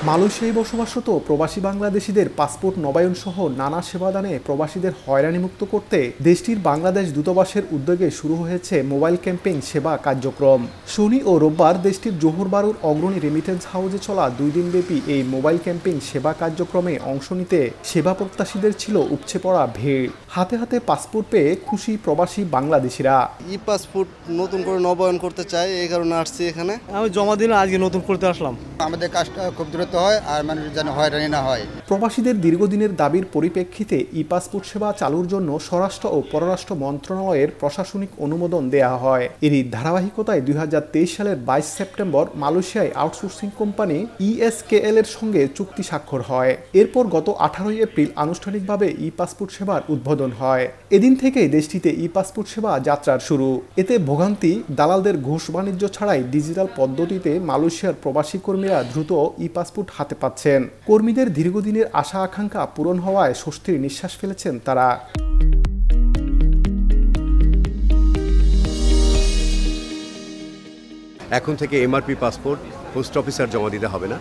মালয়েশিয়ায় বসবাসরত প্রবাসী বাংলাদেশিদের পাসপোর্ট নবায়ন সহ নানা সেবাদানে প্রবাসীদের হয়রানিমুক্ত করতে দেশটির বাংলাদেশ দূতাবাসের উদ্যোগে শুরু হয়েছে মোবাইল ক্যাম্পেইন সেবা কার্যক্রম। শনি ও রোববার দেশটির জোহর বারুর অগ্রণী রেমিটেন্স হাউসে চলা 2 দিনব্যাপী এই মোবাইল ক্যাম্পেইন সেবা কার্যক্রমে অংশ নিতে সেবা প্রত্যাশীদের ছিল উপচে পড়া ভিড়। হাতে হাতে পাসপোর্ট পেয়ে খুশি প্রবাসী বাংলাদেশিরা। ই পাসপোর্ট নতুন করে নবায়ন করতে চাই, এই কারণে আসছি এখানে। আমি জমা দিলাম, আজকে নতুন করতে আসলাম। আমাদের কাজটা খুব দ্রুত হয় আর মানুষের যেন হয়রানি না হয়। প্রবাসীদের দীর্ঘদিনের দাবির পরিপ্রেক্ষিতে ই পাসপোর্ট সেবা চালুর জন্য স্বরাষ্ট্র ও পররাষ্ট্র মন্ত্রণালয়ের প্রশাসনিক অনুমোদন দেয়া হয়। এরই ধারাবাহিকতায় 2023 সালের 22 সেপ্টেম্বর মালয়েশিয়ায় আউটসোর্সিং কোম্পানি ESKL এর সঙ্গে চুক্তি স্বাক্ষর হয়। এরপর গত 18 এপ্রিল আনুষ্ঠানিকভাবে ই পাসপোর্ট সেবার উদ্বোধন হয়। এদিন থেকেই দেশটিতে ই পাসপোর্ট সেবা যাত্রার শুরু। এতে ভোগান্তি, দালালদের ঘুষ বাণিজ্য ছাড়াই ডিজিটাল পদ্ধতিতে মালয়েশিয়ার প্রবাসী কর্মীরা দ্রুত ই পাসপোর্ট হাতে পাচ্ছেন। কর্মীদের দীর্ঘদিনের আশা আকাঙ্ক্ষা পূরণ হওয়ায় স্বস্তির নিঃশ্বাস ফেলেছেন তারা। এখন থেকে MRP পাসপোর্ট পোস্ট অফিসার জমা দিতে হবে না।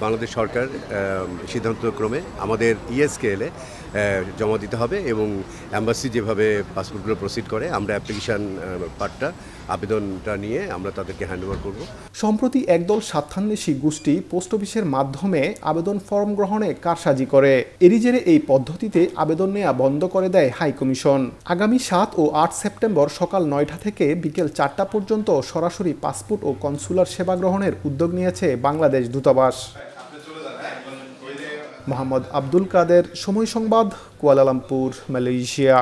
বাংলাদেশ সরকার সিদ্ধান্তক্রমে আমাদের ESKL এ জমা দিতে হবে এবং অ্যাম্বাসি যেভাবে পাসপোর্টগুলো প্রসিড করে আমরা অ্যাপ্লিকেশন পার্টটা আবেদনটা নিয়ে আমরা তাদেরকে হ্যান্ডওভার করব। সম্প্রতি একদল স্বার্থান্বেষী গোষ্ঠী পোস্ট অফিসের মাধ্যমে আবেদন ফর্ম গ্রহণে কারসাজি করে। এরই জেরে এই পদ্ধতিতে আবেদন নেওয়া বন্ধ করে দেয় হাই কমিশন। আগামী 7 ও 8 সেপ্টেম্বর সকাল 9টা থেকে বিকেল 4টা পর্যন্ত সরাসরি পাসপোর্ট ও কনসুলার সেবা গ্রহণের উদ্যোগ নিয়েছে বাংলাদেশ দূতাবাস। মোহাম্মদ আব্দুল কাদের, সময় সংবাদ, কুয়ালালামপুর, মালয়েশিয়া।